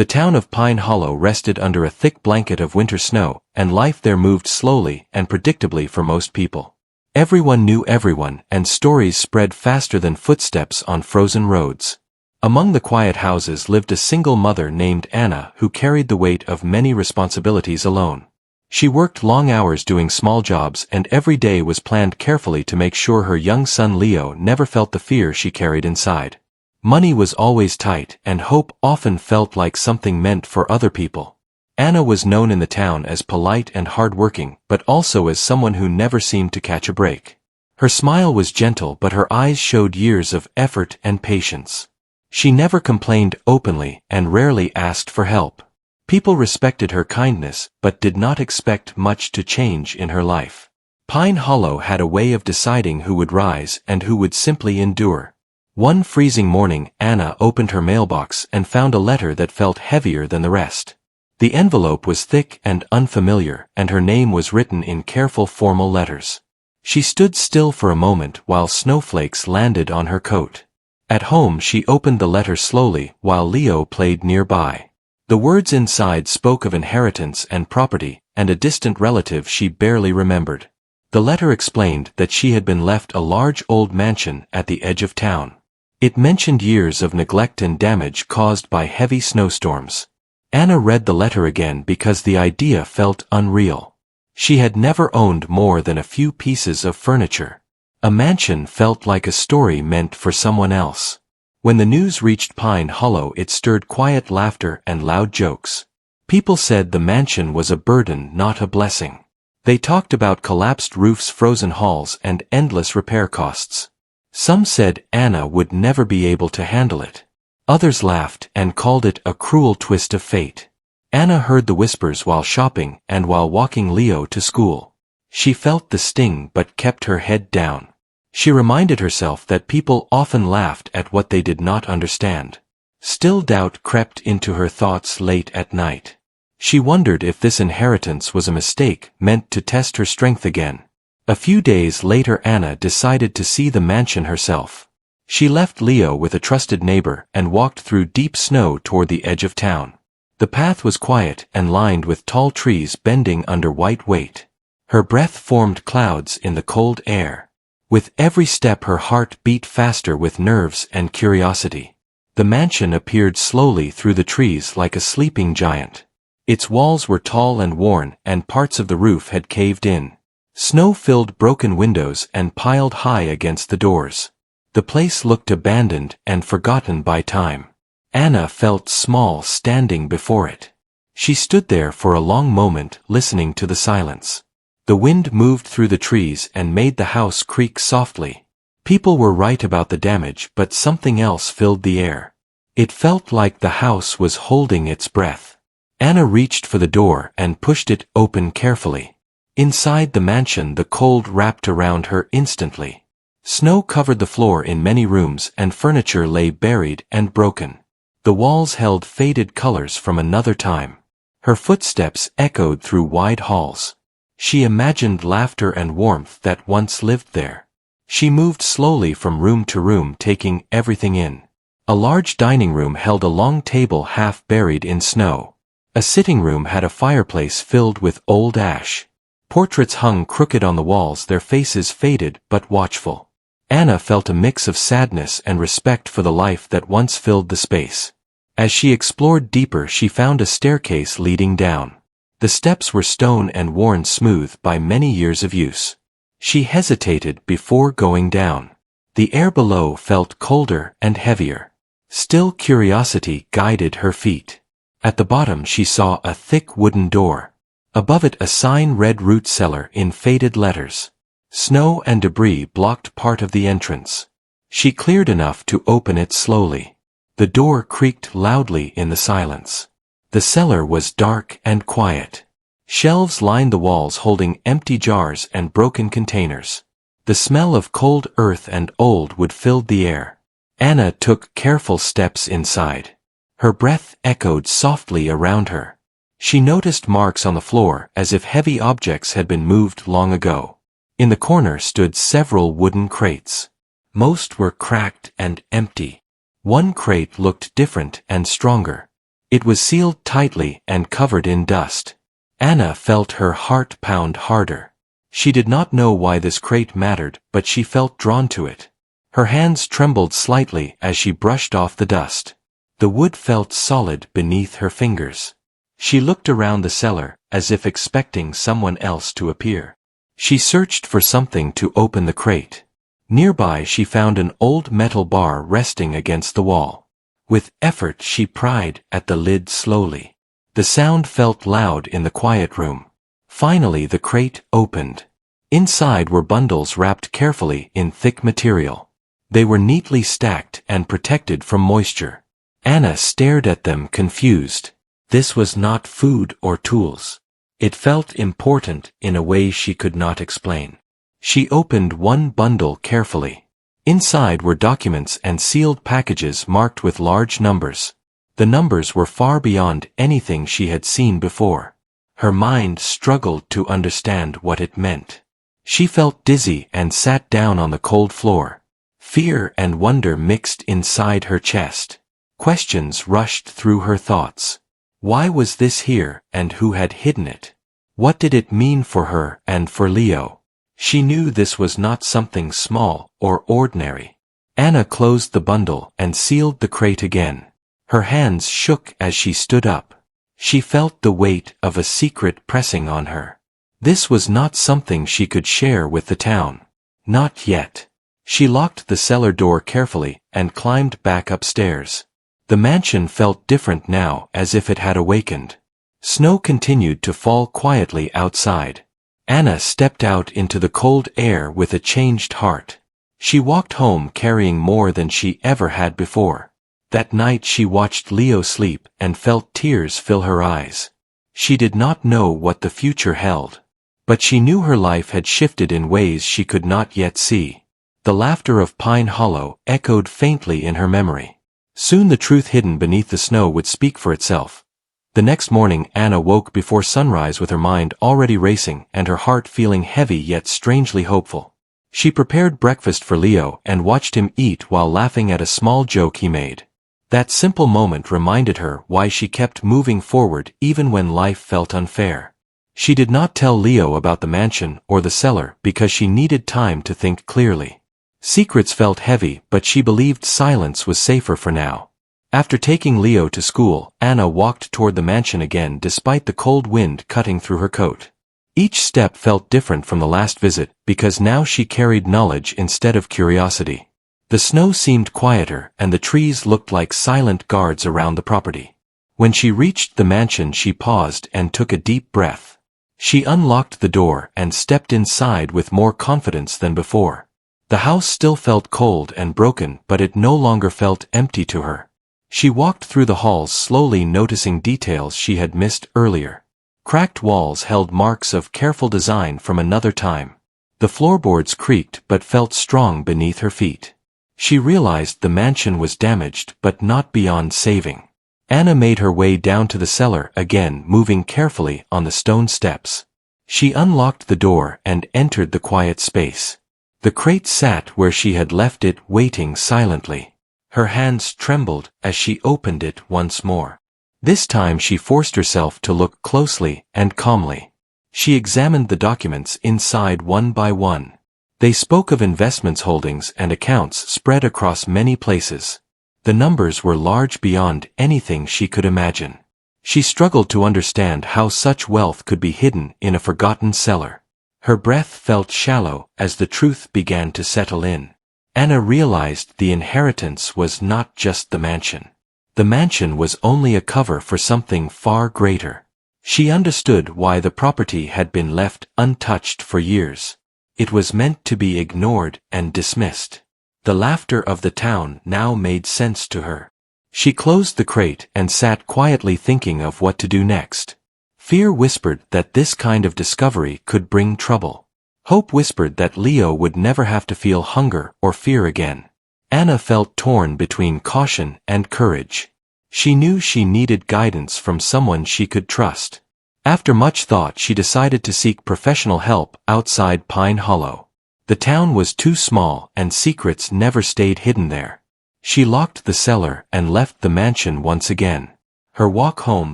The town of Pine Hollow rested under a thick blanket of winter snow, and life there moved slowly and predictably for most people. Everyone knew everyone, and stories spread faster than footsteps on frozen roads. Among the quiet houses lived a single mother named Anna who carried the weight of many responsibilities alone. She worked long hours doing small jobs, and every day was planned carefully to make sure her young son Leo never felt the fear she carried inside. Money was always tight, and hope often felt like something meant for other people. Anna was known in the town as polite and hard-working, but also as someone who never seemed to catch a break. Her smile was gentle, but her eyes showed years of effort and patience. She never complained openly and rarely asked for help. People respected her kindness, but did not expect much to change in her life. Pine Hollow had a way of deciding who would rise and who would simply endure. One freezing morning, Anna opened her mailbox and found a letter that felt heavier than the rest. The envelope was thick and unfamiliar, and her name was written in careful formal letters. She stood still for a moment while snowflakes landed on her coat. At home she opened the letter slowly while Leo played nearby. The words inside spoke of inheritance and property, and a distant relative she barely remembered. The letter explained that she had been left a large old mansion at the edge of town. It mentioned years of neglect and damage caused by heavy snowstorms. Anna read the letter again because the idea felt unreal. She had never owned more than a few pieces of furniture. A mansion felt like a story meant for someone else. When the news reached Pine Hollow, it stirred quiet laughter and loud jokes. People said the mansion was a burden, not a blessing. They talked about collapsed roofs, frozen halls, and endless repair costs. Some said Anna would never be able to handle it. Others laughed and called it a cruel twist of fate. Anna heard the whispers while shopping and while walking Leo to school. She felt the sting but kept her head down. She reminded herself that people often laughed at what they did not understand. Still, doubt crept into her thoughts late at night. She wondered if this inheritance was a mistake meant to test her strength again. A few days later, Anna decided to see the mansion herself. She left Leo with a trusted neighbor and walked through deep snow toward the edge of town. The path was quiet and lined with tall trees bending under white weight. Her breath formed clouds in the cold air. With every step her heart beat faster with nerves and curiosity. The mansion appeared slowly through the trees like a sleeping giant. Its walls were tall and worn, and parts of the roof had caved in. Snow filled broken windows and piled high against the doors. The place looked abandoned and forgotten by time. Anna felt small standing before it. She stood there for a long moment, listening to the silence. The wind moved through the trees and made the house creak softly. People were right about the damage, but something else filled the air. It felt like the house was holding its breath. Anna reached for the door and pushed it open carefully. Inside the mansion, the cold wrapped around her instantly. Snow covered the floor in many rooms, and furniture lay buried and broken. The walls held faded colors from another time. Her footsteps echoed through wide halls. She imagined laughter and warmth that once lived there. She moved slowly from room to room, taking everything in. A large dining room held a long table half buried in snow. A sitting room had a fireplace filled with old ash. Portraits hung crooked on the walls, their faces faded but watchful. Anna felt a mix of sadness and respect for the life that once filled the space. As she explored deeper, she found a staircase leading down. The steps were stone and worn smooth by many years of use. She hesitated before going down. The air below felt colder and heavier. Still, curiosity guided her feet. At the bottom she saw a thick wooden door. Above it a sign read "Root Cellar" in faded letters. Snow and debris blocked part of the entrance. She cleared enough to open it slowly. The door creaked loudly in the silence. The cellar was dark and quiet. Shelves lined the walls holding empty jars and broken containers. The smell of cold earth and old wood filled the air. Anna took careful steps inside. Her breath echoed softly around her. She noticed marks on the floor as if heavy objects had been moved long ago. In the corner stood several wooden crates. Most were cracked and empty. One crate looked different and stronger. It was sealed tightly and covered in dust. Anna felt her heart pound harder. She did not know why this crate mattered, but she felt drawn to it. Her hands trembled slightly as she brushed off the dust. The wood felt solid beneath her fingers. She looked around the cellar, as if expecting someone else to appear. She searched for something to open the crate. Nearby she found an old metal bar resting against the wall. With effort she pried at the lid slowly. The sound felt loud in the quiet room. Finally the crate opened. Inside were bundles wrapped carefully in thick material. They were neatly stacked and protected from moisture. Anna stared at them confused. This was not food or tools. It felt important in a way she could not explain. She opened one bundle carefully. Inside were documents and sealed packages marked with large numbers. The numbers were far beyond anything she had seen before. Her mind struggled to understand what it meant. She felt dizzy and sat down on the cold floor. Fear and wonder mixed inside her chest. Questions rushed through her thoughts. Why was this here, and who had hidden it? What did it mean for her and for Leo? She knew this was not something small or ordinary. Anna closed the bundle and sealed the crate again. Her hands shook as she stood up. She felt the weight of a secret pressing on her. This was not something she could share with the town. Not yet. She locked the cellar door carefully and climbed back upstairs. The mansion felt different now, as if it had awakened. Snow continued to fall quietly outside. Anna stepped out into the cold air with a changed heart. She walked home carrying more than she ever had before. That night she watched Leo sleep and felt tears fill her eyes. She did not know what the future held. But she knew her life had shifted in ways she could not yet see. The laughter of Pine Hollow echoed faintly in her memory. Soon the truth hidden beneath the snow would speak for itself. The next morning Anna woke before sunrise with her mind already racing and her heart feeling heavy yet strangely hopeful. She prepared breakfast for Leo and watched him eat while laughing at a small joke he made. That simple moment reminded her why she kept moving forward even when life felt unfair. She did not tell Leo about the mansion or the cellar because she needed time to think clearly. Secrets felt heavy, but she believed silence was safer for now. After taking Leo to school, Anna walked toward the mansion again despite the cold wind cutting through her coat. Each step felt different from the last visit because now she carried knowledge instead of curiosity. The snow seemed quieter and the trees looked like silent guards around the property. When she reached the mansion she paused and took a deep breath. She unlocked the door and stepped inside with more confidence than before. The house still felt cold and broken, but it no longer felt empty to her. She walked through the halls slowly, noticing details she had missed earlier. Cracked walls held marks of careful design from another time. The floorboards creaked but felt strong beneath her feet. She realized the mansion was damaged but not beyond saving. Anna made her way down to the cellar again, moving carefully on the stone steps. She unlocked the door and entered the quiet space. The crate sat where she had left it, waiting silently. Her hands trembled as she opened it once more. This time she forced herself to look closely and calmly. She examined the documents inside one by one. They spoke of investments, holdings, and accounts spread across many places. The numbers were large beyond anything she could imagine. She struggled to understand how such wealth could be hidden in a forgotten cellar. Her breath felt shallow as the truth began to settle in. Anna realized the inheritance was not just the mansion. The mansion was only a cover for something far greater. She understood why the property had been left untouched for years. It was meant to be ignored and dismissed. The laughter of the town now made sense to her. She closed the crate and sat quietly thinking of what to do next. Fear whispered that this kind of discovery could bring trouble. Hope whispered that Leo would never have to feel hunger or fear again. Anna felt torn between caution and courage. She knew she needed guidance from someone she could trust. After much thought she decided to seek professional help outside Pine Hollow. The town was too small and secrets never stayed hidden there. She locked the cellar and left the mansion once again. Her walk home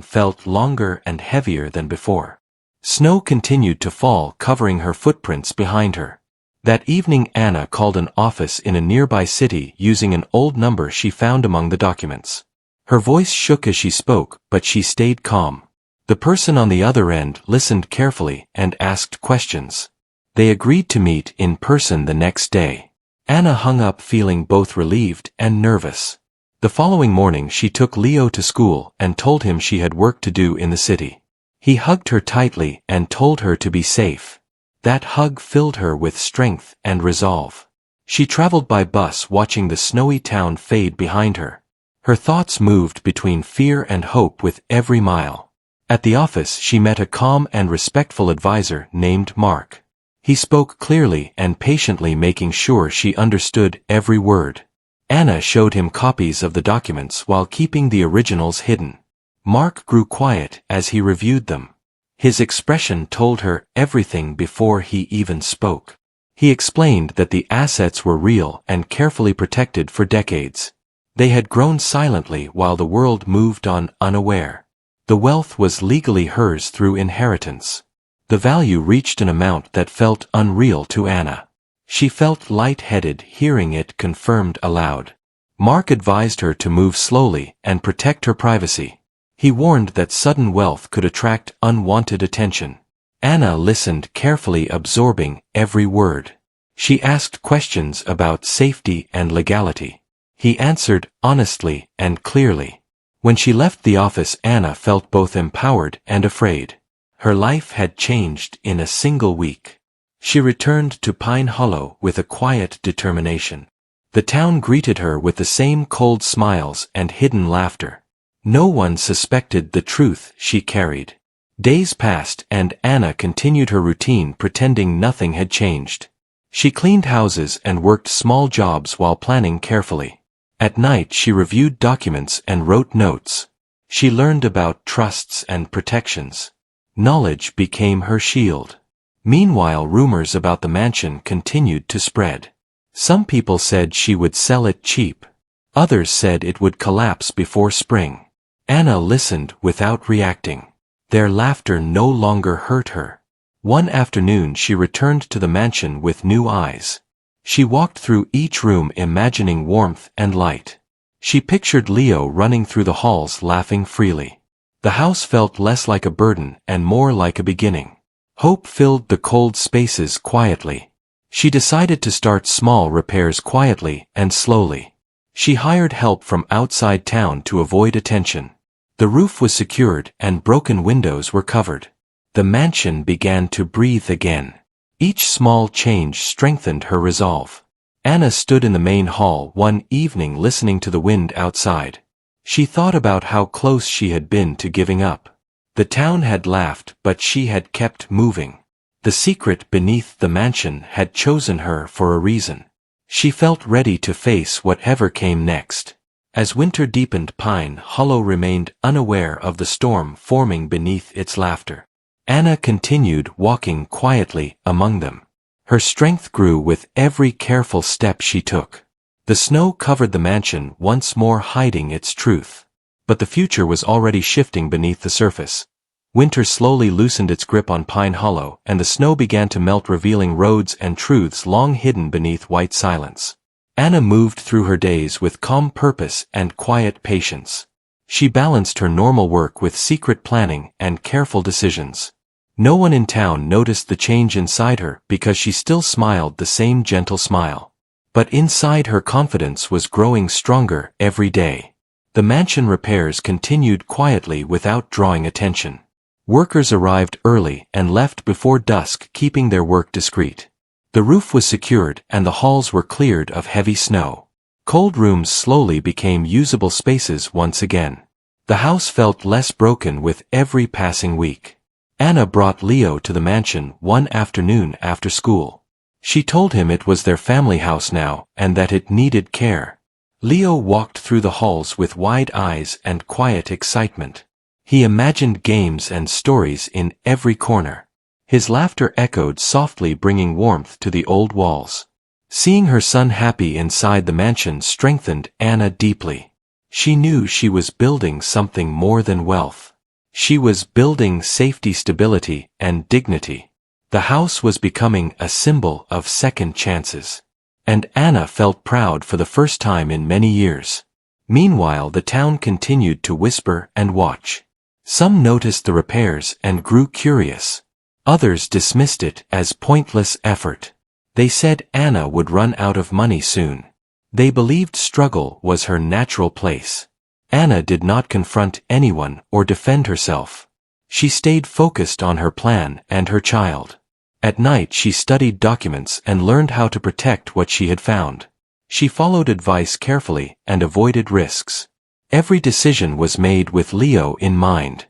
felt longer and heavier than before. Snow continued to fall, covering her footprints behind her. That evening Anna called an office in a nearby city using an old number she found among the documents. Her voice shook as she spoke, but she stayed calm. The person on the other end listened carefully and asked questions. They agreed to meet in person the next day. Anna hung up feeling both relieved and nervous. The following morning she took Leo to school and told him she had work to do in the city. He hugged her tightly and told her to be safe. That hug filled her with strength and resolve. She traveled by bus watching the snowy town fade behind her. Her thoughts moved between fear and hope with every mile. At the office she met a calm and respectful advisor named Mark. He spoke clearly and patiently, making sure she understood every word. Anna showed him copies of the documents while keeping the originals hidden. Mark grew quiet as he reviewed them. His expression told her everything before he even spoke. He explained that the assets were real and carefully protected for decades. They had grown silently while the world moved on unaware. The wealth was legally hers through inheritance. The value reached an amount that felt unreal to Anna. She felt light-headed hearing it confirmed aloud. Mark advised her to move slowly and protect her privacy. He warned that sudden wealth could attract unwanted attention. Anna listened carefully, absorbing every word. She asked questions about safety and legality. He answered honestly and clearly. When she left the office, Anna felt both empowered and afraid. Her life had changed in a single week. She returned to Pine Hollow with a quiet determination. The town greeted her with the same cold smiles and hidden laughter. No one suspected the truth she carried. Days passed and Anna continued her routine, pretending nothing had changed. She cleaned houses and worked small jobs while planning carefully. At night she reviewed documents and wrote notes. She learned about trusts and protections. Knowledge became her shield. Meanwhile, rumors about the mansion continued to spread. Some people said she would sell it cheap. Others said it would collapse before spring. Anna listened without reacting. Their laughter no longer hurt her. One afternoon she returned to the mansion with new eyes. She walked through each room imagining warmth and light. She pictured Leo running through the halls laughing freely. The house felt less like a burden and more like a beginning. Hope filled the cold spaces quietly. She decided to start small repairs quietly and slowly. She hired help from outside town to avoid attention. The roof was secured and broken windows were covered. The mansion began to breathe again. Each small change strengthened her resolve. Anna stood in the main hall one evening listening to the wind outside. She thought about how close she had been to giving up. The town had laughed, but she had kept moving. The secret beneath the mansion had chosen her for a reason. She felt ready to face whatever came next. As winter deepened, Pine Hollow remained unaware of the storm forming beneath its laughter. Anna continued walking quietly among them. Her strength grew with every careful step she took. The snow covered the mansion, once more hiding its truth. But the future was already shifting beneath the surface. Winter slowly loosened its grip on Pine Hollow, and the snow began to melt, revealing roads and truths long hidden beneath white silence. Anna moved through her days with calm purpose and quiet patience. She balanced her normal work with secret planning and careful decisions. No one in town noticed the change inside her because she still smiled the same gentle smile. But inside, her confidence was growing stronger every day. The mansion repairs continued quietly without drawing attention. Workers arrived early and left before dusk, keeping their work discreet. The roof was secured and the halls were cleared of heavy snow. Cold rooms slowly became usable spaces once again. The house felt less broken with every passing week. Anna brought Leo to the mansion one afternoon after school. She told him it was their family house now and that it needed care. Leo walked through the halls with wide eyes and quiet excitement. He imagined games and stories in every corner. His laughter echoed softly, bringing warmth to the old walls. Seeing her son happy inside the mansion strengthened Anna deeply. She knew she was building something more than wealth. She was building safety, stability, and dignity. The house was becoming a symbol of second chances. And Anna felt proud for the first time in many years. Meanwhile, the town continued to whisper and watch. Some noticed the repairs and grew curious. Others dismissed it as pointless effort. They said Anna would run out of money soon. They believed struggle was her natural place. Anna did not confront anyone or defend herself. She stayed focused on her plan and her child. At night she studied documents and learned how to protect what she had found. She followed advice carefully and avoided risks. Every decision was made with Leo in mind.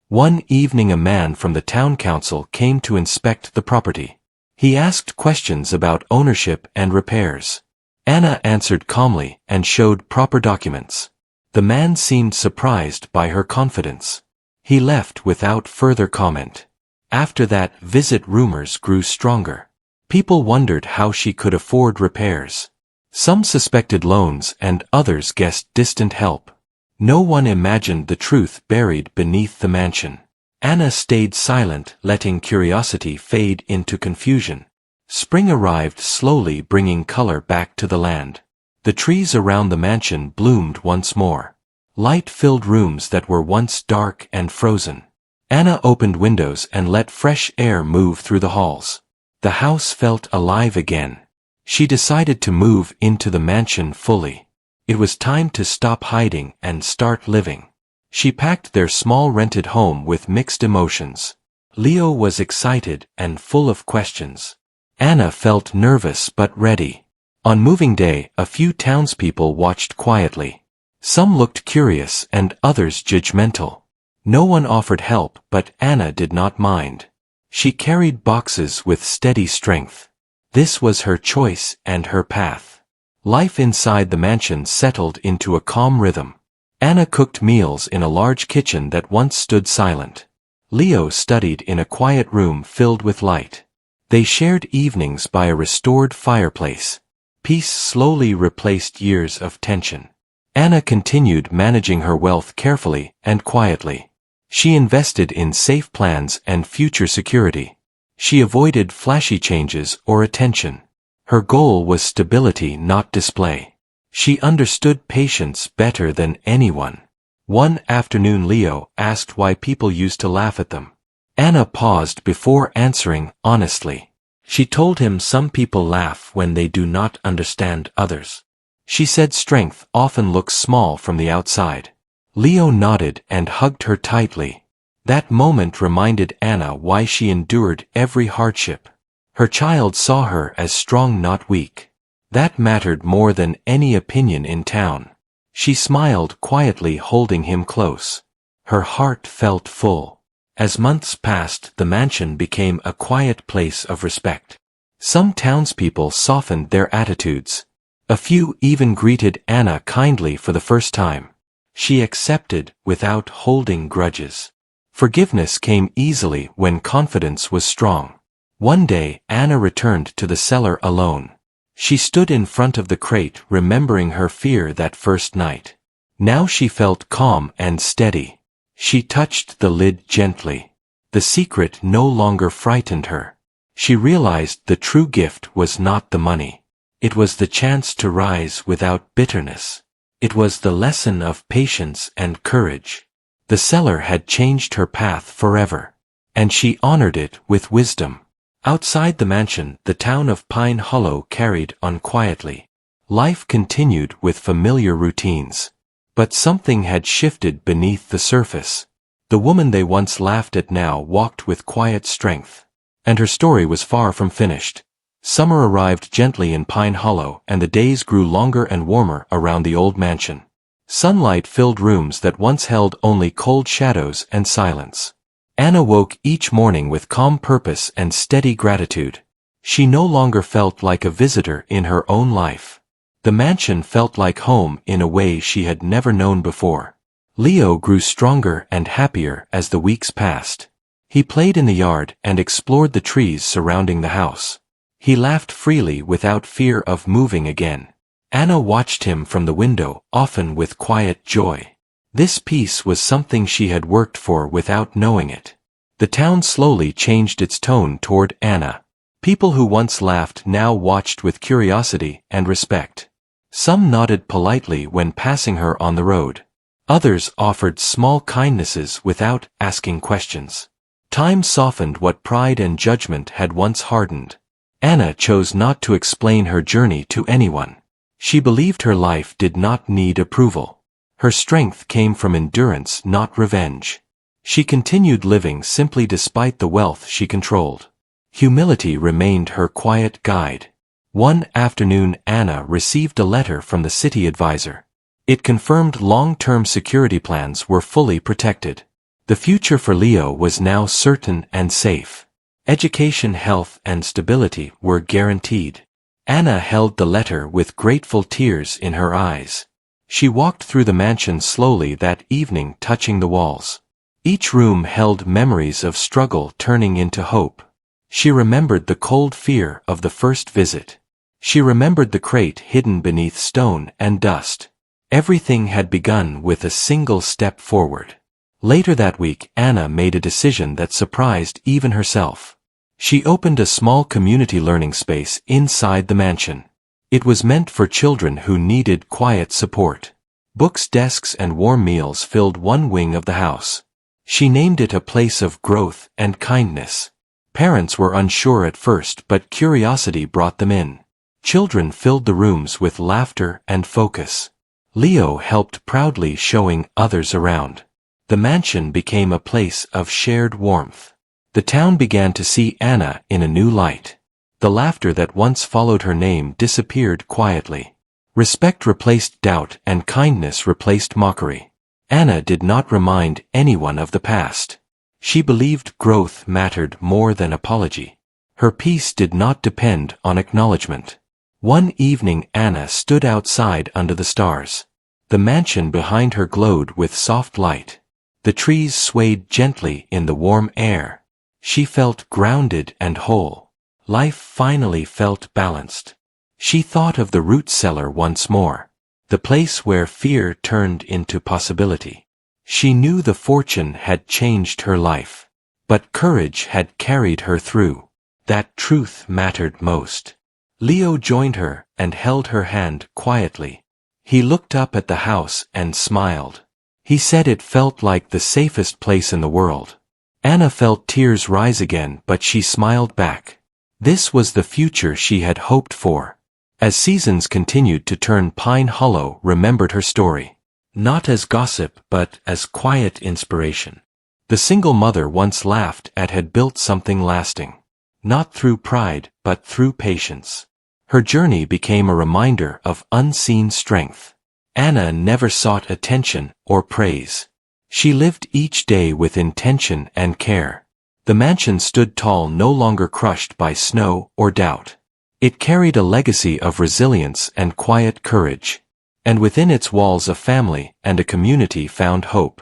One evening a man from the town council came to inspect the property. He asked questions about ownership and repairs. Anna answered calmly and showed proper documents. The man seemed surprised by her confidence. He left without further comment. After that visit, rumors grew stronger. People wondered how she could afford repairs. Some suspected loans and others guessed distant help. No one imagined the truth buried beneath the mansion. Anna stayed silent, letting curiosity fade into confusion. Spring arrived slowly, bringing color back to the land. The trees around the mansion bloomed once more. Light filled rooms that were once dark and frozen. Anna opened windows and let fresh air move through the halls. The house felt alive again. She decided to move into the mansion fully. It was time to stop hiding and start living. She packed their small rented home with mixed emotions. Leo was excited and full of questions. Anna felt nervous but ready. On moving day, a few townspeople watched quietly. Some looked curious and others judgmental. No one offered help, but Anna did not mind. She carried boxes with steady strength. This was her choice and her path. Life inside the mansion settled into a calm rhythm. Anna cooked meals in a large kitchen that once stood silent. Leo studied in a quiet room filled with light. They shared evenings by a restored fireplace. Peace slowly replaced years of tension. Anna continued managing her wealth carefully and quietly. She invested in safe plans and future security. She avoided flashy changes or attention. Her goal was stability, not display. She understood patience better than anyone. One afternoon Leo asked why people used to laugh at them. Anna paused before answering honestly. She told him some people laugh when they do not understand others. She said strength often looks small from the outside. Leo nodded and hugged her tightly. That moment reminded Anna why she endured every hardship. Her child saw her as strong, not weak. That mattered more than any opinion in town. She smiled quietly, holding him close. Her heart felt full. As months passed, the mansion became a quiet place of respect. Some townspeople softened their attitudes. A few even greeted Anna kindly for the first time. She accepted without holding grudges. Forgiveness came easily when confidence was strong. One day, Anna returned to the cellar alone. She stood in front of the crate, remembering her fear that first night. Now she felt calm and steady. She touched the lid gently. The secret no longer frightened her. She realized the true gift was not the money. It was the chance to rise without bitterness. It was the lesson of patience and courage. The cellar had changed her path forever, and she honored it with wisdom. Outside the mansion, the town of Pine Hollow carried on quietly. Life continued with familiar routines. But something had shifted beneath the surface. The woman they once laughed at now walked with quiet strength. And her story was far from finished. Summer arrived gently in Pine Hollow, and the days grew longer and warmer around the old mansion. Sunlight filled rooms that once held only cold shadows and silence. Anna woke each morning with calm purpose and steady gratitude. She no longer felt like a visitor in her own life. The mansion felt like home in a way she had never known before. Leo grew stronger and happier as the weeks passed. He played in the yard and explored the trees surrounding the house. He laughed freely without fear of moving again. Anna watched him from the window, often with quiet joy. This peace was something she had worked for without knowing it. The town slowly changed its tone toward Anna. People who once laughed now watched with curiosity and respect. Some nodded politely when passing her on the road. Others offered small kindnesses without asking questions. Time softened what pride and judgment had once hardened. Anna chose not to explain her journey to anyone. She believed her life did not need approval. Her strength came from endurance, not revenge. She continued living simply despite the wealth she controlled. Humility remained her quiet guide. One afternoon Anna received a letter from the city advisor. It confirmed long-term security plans were fully protected. The future for Leo was now certain and safe. Education, health, and stability were guaranteed. Anna held the letter with grateful tears in her eyes. She walked through the mansion slowly that evening, touching the walls. Each room held memories of struggle turning into hope. She remembered the cold fear of the first visit. She remembered the crate hidden beneath stone and dust. Everything had begun with a single step forward. Later that week, Anna made a decision that surprised even herself. She opened a small community learning space inside the mansion. It was meant for children who needed quiet support. Books, desks, and warm meals filled one wing of the house. She named it a place of growth and kindness. Parents were unsure at first, but curiosity brought them in. Children filled the rooms with laughter and focus. Leo helped proudly, showing others around. The mansion became a place of shared warmth. The town began to see Anna in a new light. The laughter that once followed her name disappeared quietly. Respect replaced doubt and kindness replaced mockery. Anna did not remind anyone of the past. She believed growth mattered more than apology. Her peace did not depend on acknowledgement. One evening Anna stood outside under the stars. The mansion behind her glowed with soft light. The trees swayed gently in the warm air. She felt grounded and whole. Life finally felt balanced. She thought of the root cellar once more. The place where fear turned into possibility. She knew the fortune had changed her life. But courage had carried her through. That truth mattered most. Leo joined her and held her hand quietly. He looked up at the house and smiled. He said it felt like the safest place in the world. Anna felt tears rise again, but she smiled back. This was the future she had hoped for. As seasons continued to turn, Pine Hollow remembered her story. Not as gossip, but as quiet inspiration. The single mother once laughed at had built something lasting. Not through pride, but through patience. Her journey became a reminder of unseen strength. Anna never sought attention or praise. She lived each day with intention and care. The mansion stood tall, no longer crushed by snow or doubt. It carried a legacy of resilience and quiet courage. And within its walls a family and a community found hope.